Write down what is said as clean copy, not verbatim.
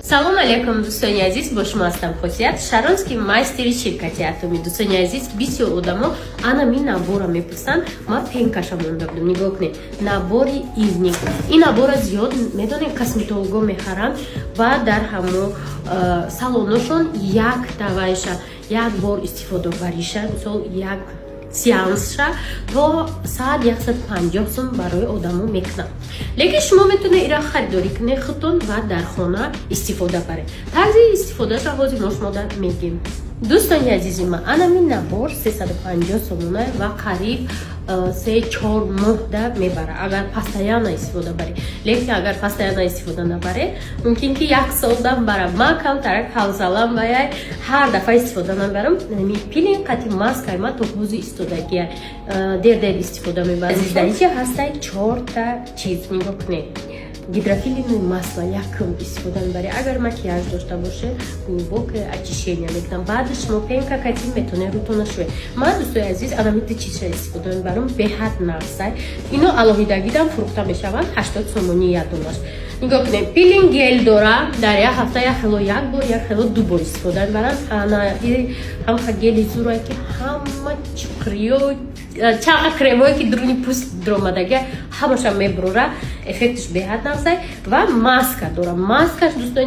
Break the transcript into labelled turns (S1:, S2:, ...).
S1: салом алейкум, дӯстони азиз, бо шумо ҳастам Хотият, шаронский майстери ширкати Атоми. Дӯстони азиз, бисёр одамо анами набора мепурсанд. Ма пенкаша монда будам. Нигоҳ кунед, набори ивник. Ин набора зиёд медонед косметологҳо мехаранд ва дар ҳамо салоношон як даваиша, як бор истифода бариша, мисол як сеансша то 100-150 сум барои одамо мекунам. Лекин шумо метавонед ира харидорӣ кунед худтон ва дар хона истифода баред. Тарзи истифодаша ҳозир мо шумо мегӯем. Дӯстони азизи ман, анами набор 350 сомона ва қариб 3-4 моҳ мебара агар постоянно истифода баред. Лекин агар постоянно истифода набаред, мумкин ки 1 сол бара. Ман камтарак ҳавзалам бая ҳар дафъа истифода набарам. Пилинг қати маскаи ман то ҳози истодагия дер истифода мебарам. Азиздаичи ҳастай 4 та чиз нигоҳ кунед. Гидрофильное масло якм истифода мебаред. Агар макияж дошта боше, глубокое очищение мекунам. Баъдаш шумо пенка катин метавонед рӯтона шӯед. Ман дӯстони азиз аламити чизша истифода мебарам. Беҳад нарсай. Ино алоҳидагидам фурӯхта мешаванд 80 сомони як донаш. Нигоҳ кунед, пилинг гел дора. Дар як ҳафта як хело як бор, як хело ду бор истифода мебарам. Ҳама гели зурое ки ҳама чуқриё чақа кремое ки дуруни пӯст диромадагия ҳамаша мебурора. Эффектиш беҳад навсай ва маска дора. Маскаш дӯстони